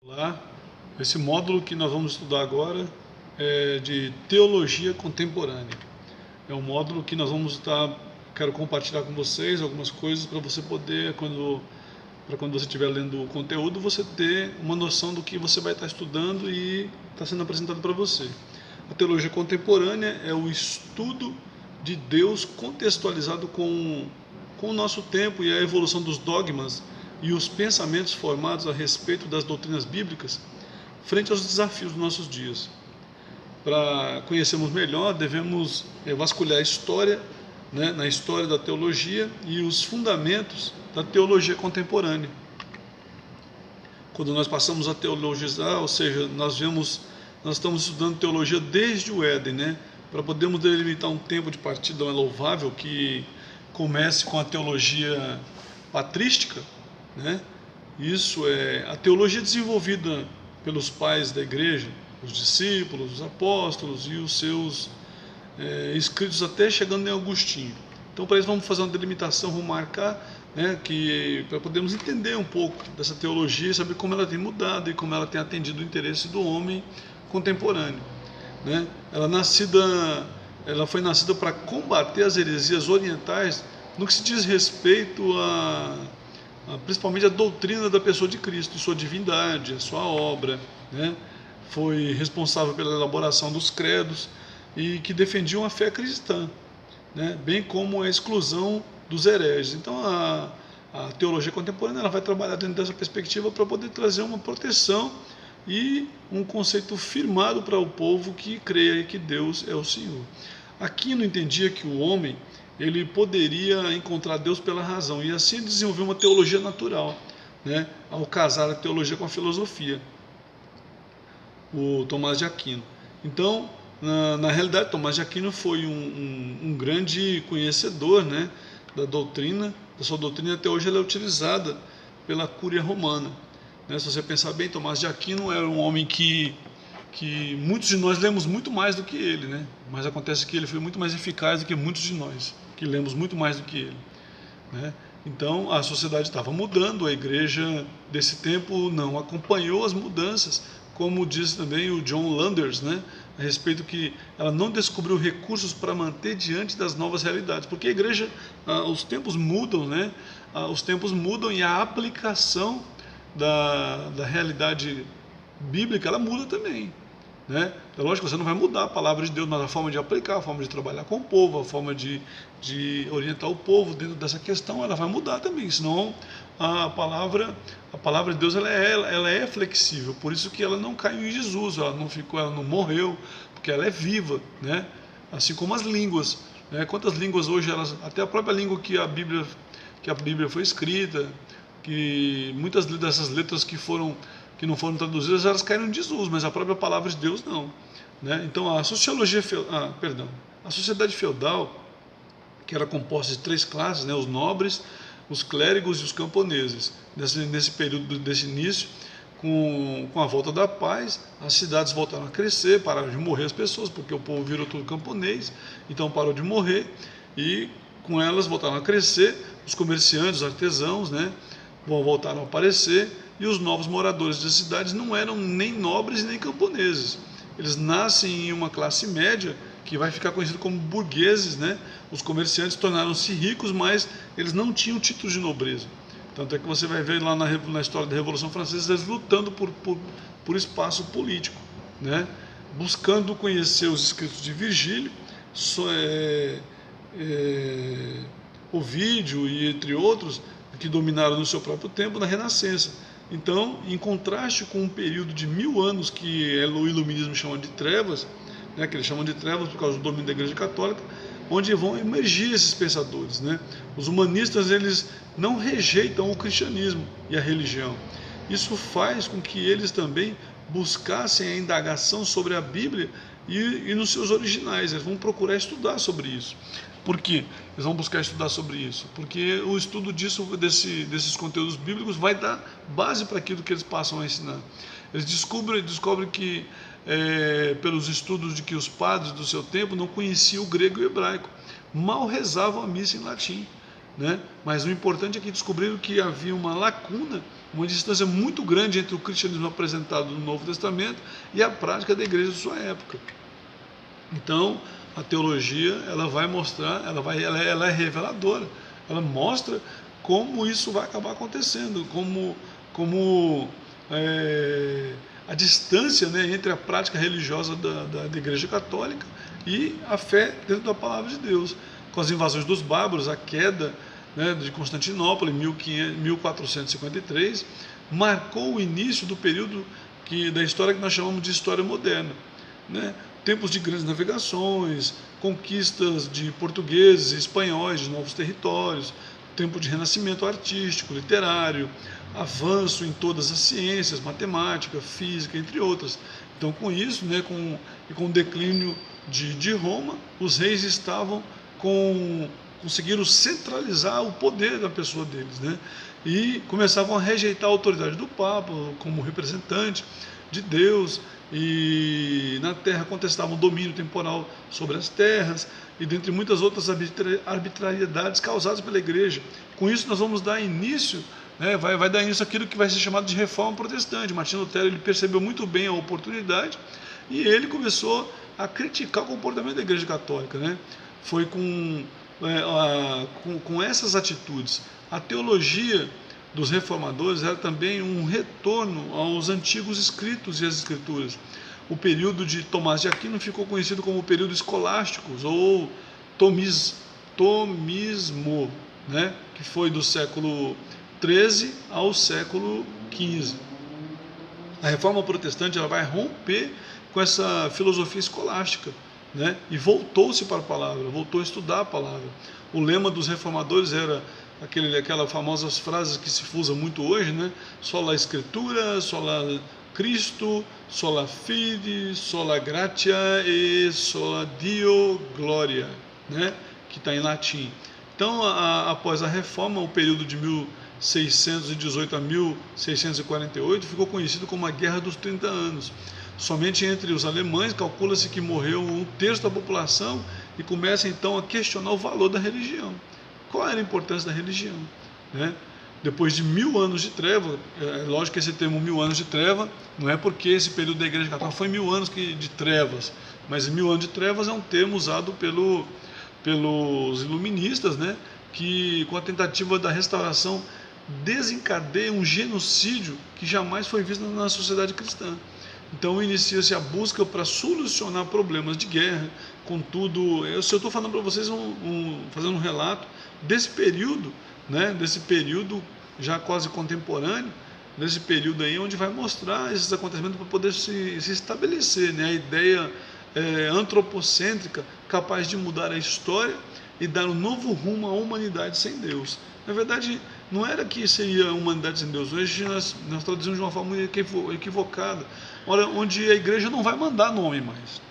Olá, esse módulo que nós vamos estudar agora é de Teologia Contemporânea. É um módulo que nós vamos quero compartilhar com vocês algumas coisas para você poder, quando você estiver lendo o conteúdo, você ter uma noção do que você vai estar estudando e está sendo apresentado para você. A Teologia Contemporânea é o estudo de Deus contextualizado com o nosso tempo e a evolução dos dogmas e os pensamentos formados a respeito das doutrinas bíblicas frente aos desafios dos nossos dias. Para conhecermos melhor, devemos vasculhar a história, na história da teologia e os fundamentos da teologia contemporânea. Quando nós passamos a teologizar, ou seja, nós estamos estudando teologia desde o Éden, para podermos delimitar um tempo de partida louvável que comece com a teologia patrística. Isso é a teologia desenvolvida pelos pais da igreja, os discípulos, os apóstolos e os seus escritos até chegando em Agostinho. Então, para isso, vamos fazer uma delimitação, vamos marcar, para podermos entender um pouco dessa teologia e saber como ela tem mudado e como ela tem atendido o interesse do homem contemporâneo. Ela foi nascida para combater as heresias orientais no que se diz respeito principalmente a doutrina da pessoa de Cristo, sua divindade, a sua obra, Foi responsável pela elaboração dos credos e que defendiam a fé cristã, bem como a exclusão dos hereges. Então a teologia contemporânea ela vai trabalhar dentro dessa perspectiva para poder trazer uma proteção e um conceito firmado para o povo que creia que Deus é o Senhor. Aquino entendia que o homem ele poderia encontrar Deus pela razão e assim desenvolver uma teologia natural, ao casar a teologia com a filosofia, o Tomás de Aquino. Então, na realidade, Tomás de Aquino foi um grande conhecedor, da doutrina, da sua doutrina, até hoje ela é utilizada pela Cúria Romana. Se você pensar bem, Tomás de Aquino era um homem que muitos de nós lemos muito mais do que ele, mas acontece que ele foi muito mais eficaz do que muitos de nós, que lemos muito mais do que ele, Então a sociedade estava mudando, a igreja desse tempo não acompanhou as mudanças, como diz também o John Landers, a respeito que ela não descobriu recursos para manter diante das novas realidades, porque a igreja, os tempos mudam, os tempos mudam e a aplicação da realidade bíblica ela muda também. É lógico que você não vai mudar a palavra de Deus, mas a forma de aplicar, a forma de trabalhar com o povo, a forma de orientar o povo dentro dessa questão, ela vai mudar também, senão a palavra de Deus ela é flexível, por isso que ela não caiu em Jesus, ela não morreu, porque ela é viva, assim como as línguas, quantas línguas hoje, até a própria língua que a Bíblia foi escrita, que muitas dessas letras que não foram traduzidas, elas caíram em Jesus, mas a própria palavra de Deus não. Então a sociedade feudal, que era composta de três classes, os nobres, os clérigos e os camponeses. Nesse período desse início, com a volta da paz, as cidades voltaram a crescer, pararam de morrer as pessoas, porque o povo virou tudo camponês, então parou de morrer, e com elas voltaram a crescer, os comerciantes, os artesãos, voltaram a aparecer, e os novos moradores das cidades não eram nem nobres nem camponeses. Eles nascem em uma classe média que vai ficar conhecido como burgueses, Os comerciantes tornaram-se ricos, mas eles não tinham título de nobreza. Tanto é que você vai ver lá na história da Revolução Francesa eles lutando por espaço político, buscando conhecer os escritos de Virgílio, Ovídio e entre outros que dominaram no seu próprio tempo na Renascença. Então, em contraste com um período de 1000 anos que o iluminismo chama de trevas, que eles chamam de trevas por causa do domínio da Igreja Católica, onde vão emergir esses pensadores. Os humanistas eles não rejeitam o cristianismo e a religião. Isso faz com que eles também buscassem a indagação sobre a Bíblia e nos seus originais. Eles vão procurar estudar sobre isso. Por quê? Eles vão buscar estudar sobre isso, porque o estudo desses conteúdos bíblicos vai dar base para aquilo que eles passam a ensinar. Eles descobrem que, pelos estudos de que os padres do seu tempo não conheciam o grego e o hebraico, mal rezavam a missa em latim. Mas o importante é que descobriram que havia uma lacuna uma distância muito grande entre o cristianismo apresentado no Novo Testamento e a prática da igreja de sua época. Então, a teologia, ela vai mostrar, ela é reveladora, ela mostra como isso vai acabar acontecendo, como a distância, né, entre a prática religiosa da Igreja Católica e a fé dentro da Palavra de Deus. Com as invasões dos bárbaros, a queda, né, de Constantinopla em 1453, marcou o início do período da história que nós chamamos de história moderna, né? Tempos de grandes navegações, conquistas de portugueses e espanhóis de novos territórios, tempo de renascimento artístico, literário, avanço em todas as ciências, matemática, física, entre outras. Então, com isso, né, com o declínio de Roma, os reis conseguiram centralizar o poder da pessoa deles, né, e começavam a rejeitar a autoridade do Papa como representante de Deus, e na terra contestavam o domínio temporal sobre as terras, e dentre muitas outras arbitrariedades causadas pela igreja. Com isso nós vamos dar início, né, vai dar início àquilo que vai ser chamado de reforma protestante. Martinho Lutero, ele percebeu muito bem a oportunidade e ele começou a criticar o comportamento da igreja católica, né? Foi com essas atitudes. A teologia dos reformadores era também um retorno aos antigos escritos e às escrituras. O período de Tomás de Aquino ficou conhecido como o período escolástico ou tomismo, né, que foi do século XIII ao século XV. A reforma protestante, ela vai romper com essa filosofia escolástica, né, e voltou-se para a palavra, voltou a estudar a palavra. O lema dos reformadores era aquela famosa frase que se usa muito hoje, né? Sola Escritura, sola Cristo, sola Fide, sola Gratia e sola Dio Gloria, né? Que está em latim. Então, após a reforma, o período de 1618 a 1648 ficou conhecido como a Guerra dos 30 Anos. Somente entre os alemães calcula-se que morreu 1/3 da população e começa então a questionar o valor da religião. Qual era a importância da religião, né? Depois de 1000 anos de treva, lógico que esse termo 1000 anos de treva não é porque esse período da Igreja Católica foi 1000 anos de trevas, mas 1000 anos de trevas é um termo usado pelos iluministas, né, que com a tentativa da restauração desencadeia um genocídio que jamais foi visto na sociedade cristã. Então inicia-se a busca para solucionar problemas de guerra. Contudo, eu estou falando para vocês fazendo um relato desse período, né, desse período já quase contemporâneo, desse período aí onde vai mostrar esses acontecimentos para poder se estabelecer, né, a ideia antropocêntrica capaz de mudar a história e dar um novo rumo à humanidade sem Deus. Na verdade, não era que seria a humanidade sem Deus. Hoje nós traduzimos de uma forma equivocada, onde a igreja não vai mandar no homem mais,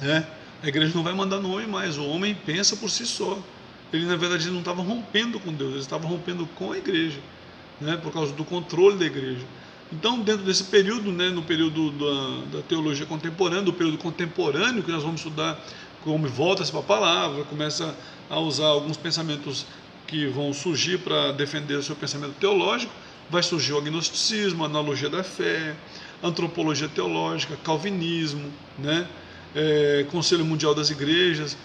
né? A igreja não vai mandar no homem mais. O homem pensa por si só. Ele, na verdade, não estava rompendo com Deus, ele estava rompendo com a igreja, né, por causa do controle da igreja. Então, dentro desse período, né, no período da teologia contemporânea, do período contemporâneo, que nós vamos estudar como volta-se para a palavra, começa a usar alguns pensamentos que vão surgir para defender o seu pensamento teológico, vai surgir o agnosticismo, a analogia da fé, antropologia teológica, calvinismo, né, Conselho Mundial das Igrejas,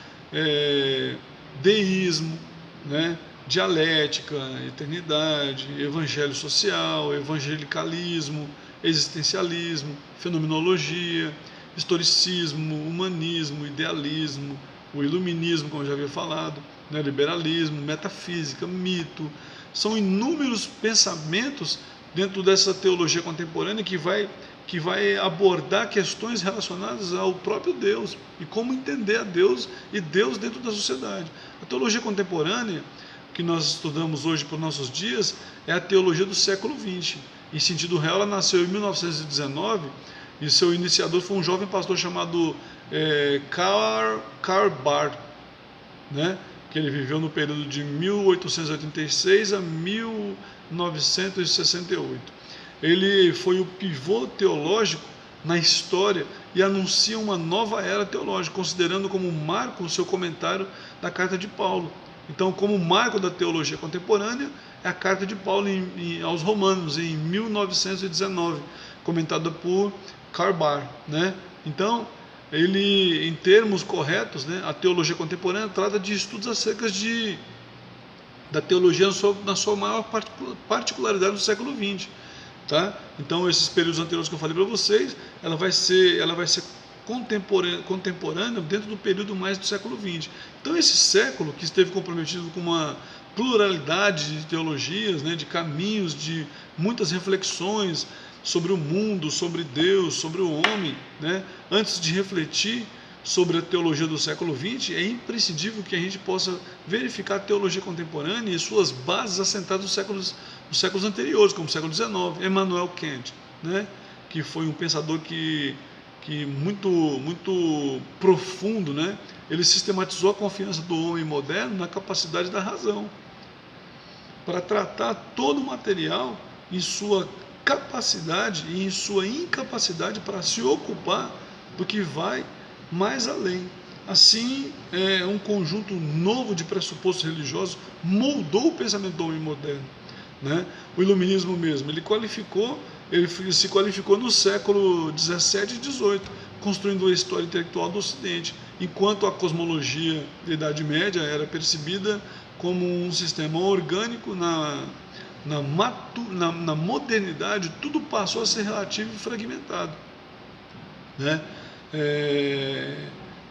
deísmo, né, dialética, eternidade, evangelho social, evangelicalismo, existencialismo, fenomenologia, historicismo, humanismo, idealismo, o iluminismo, como eu já havia falado, né, liberalismo, metafísica, mito. São inúmeros pensamentos dentro dessa teologia contemporânea que vai abordar questões relacionadas ao próprio Deus e como entender a Deus e Deus dentro da sociedade. A teologia contemporânea que nós estudamos hoje por nossos dias é a teologia do século XX. Em sentido real, ela nasceu em 1919 e seu iniciador foi um jovem pastor chamado Karl Barth, né, que ele viveu no período de 1886 a 1968. Ele foi o pivô teológico na história e anuncia uma nova era teológica, considerando como marco o seu comentário da carta de Paulo. Então, como marco da teologia contemporânea, é a carta de Paulo aos Romanos, em 1919, comentada por Karl Barth, né? Então, ele, em termos corretos, né, a teologia contemporânea trata de estudos acerca da teologia na sua maior particularidade no século XX. Tá? Então, esses períodos anteriores que eu falei para vocês, ela vai ser contemporânea dentro do período mais do século XX. Então, esse século que esteve comprometido com uma pluralidade de teologias, né, de caminhos, de muitas reflexões sobre o mundo, sobre Deus, sobre o homem, né, antes de refletir sobre a teologia do século XX, é imprescindível que a gente possa verificar a teologia contemporânea e suas bases assentadas nos séculos anteriores, como o século XIX, Immanuel Kant, né, que foi um pensador que muito profundo, né, ele sistematizou a confiança do homem moderno na capacidade da razão, para tratar todo o material em sua capacidade e em sua incapacidade para se ocupar do que vai mais além. Assim, um conjunto novo de pressupostos religiosos moldou o pensamento do homem moderno, né? O iluminismo mesmo, ele se qualificou no século 17 e 18, construindo a história intelectual do Ocidente, enquanto a cosmologia da Idade Média era percebida como um sistema orgânico. Na modernidade, tudo passou a ser relativo e fragmentado, né?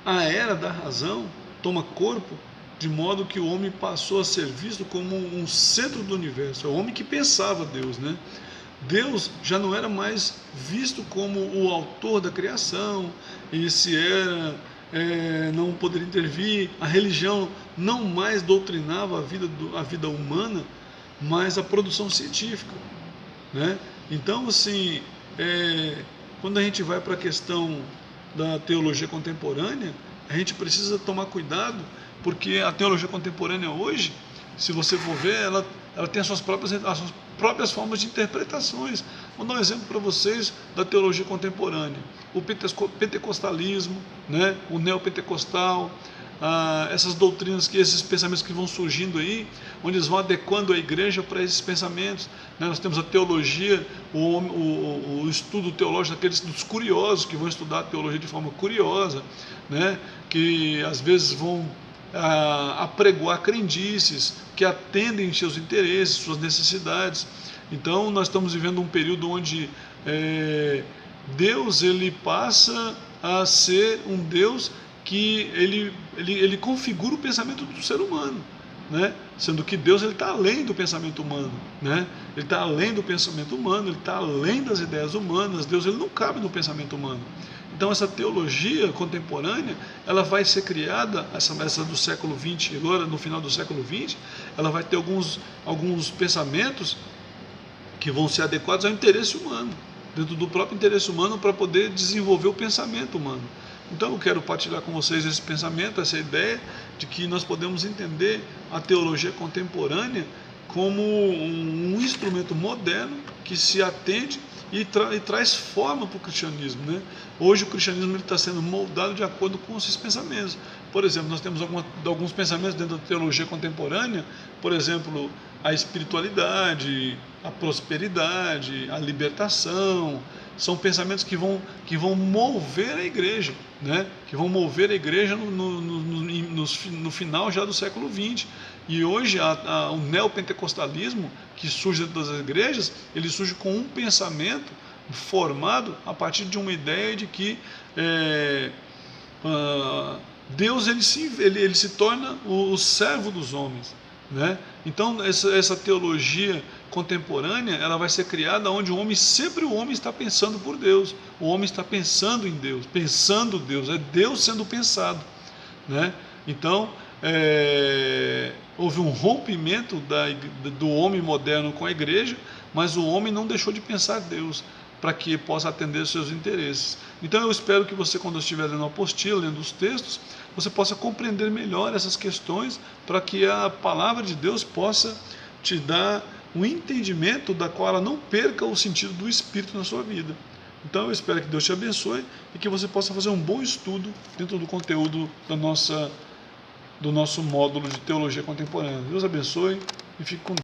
A era da razão toma corpo, de modo que o homem passou a ser visto como um centro do universo. É o homem que pensava Deus, né? Deus já não era mais visto como o autor da criação, e se era, não poderia intervir. A religião não mais doutrinava a vida humana, mas a produção científica, né? Então, assim, quando a gente vai para a questão da teologia contemporânea, a gente precisa tomar cuidado, porque a teologia contemporânea hoje, se você for ver, ela tem as suas próprias formas de interpretações. Vou dar um exemplo para vocês da teologia contemporânea: o pentecostalismo, né, o neopentecostal, essas doutrinas, esses pensamentos que vão surgindo aí, onde eles vão adequando a igreja para esses pensamentos, né? Nós temos a teologia, o estudo teológico dos curiosos, que vão estudar a teologia de forma curiosa, né? Que às vezes vão apregoar crendices que atendem seus interesses, suas necessidades. Então, nós estamos vivendo um período onde Deus, ele passa a ser um Deus que ele configura o pensamento do ser humano, né? Sendo que Deus está além do pensamento humano, né? Ele está além do pensamento humano, ele está além das ideias humanas. Deus, ele não cabe no pensamento humano. Então, essa teologia contemporânea, ela vai ser criada, essa do século XX, agora no final do século XX, ela vai ter alguns pensamentos que vão ser adequados ao interesse humano, dentro do próprio interesse humano, para poder desenvolver o pensamento humano. Então, eu quero partilhar com vocês esse pensamento, essa ideia de que nós podemos entender a teologia contemporânea como um instrumento moderno que se atende e traz forma para o cristianismo, né? Hoje o cristianismo está sendo moldado de acordo com esses pensamentos. Por exemplo, nós temos alguns pensamentos dentro da teologia contemporânea, por exemplo, a espiritualidade, a prosperidade, a libertação. São pensamentos que vão mover a igreja, né? Que vão mover a igreja no final já do século XX. E hoje o neopentecostalismo, que surge dentro das igrejas, ele surge com um pensamento formado a partir de uma ideia de que Deus ele se torna o servo dos homens, né? Então essa teologia contemporânea, ela vai ser criada onde o homem está pensando por Deus, o homem está pensando em Deus, pensando Deus, é Deus sendo pensado, né? Então houve um rompimento do homem moderno com a igreja, mas o homem não deixou de pensar Deus, para que possa atender os seus interesses. Então eu espero que você, quando estiver lendo a apostila, lendo os textos, você possa compreender melhor essas questões, para que a palavra de Deus possa te dar um entendimento da qual ela não perca o sentido do Espírito na sua vida. Então eu espero que Deus te abençoe e que você possa fazer um bom estudo dentro do conteúdo da nossa do nosso módulo de Teologia Contemporânea. Deus abençoe e fique com Deus.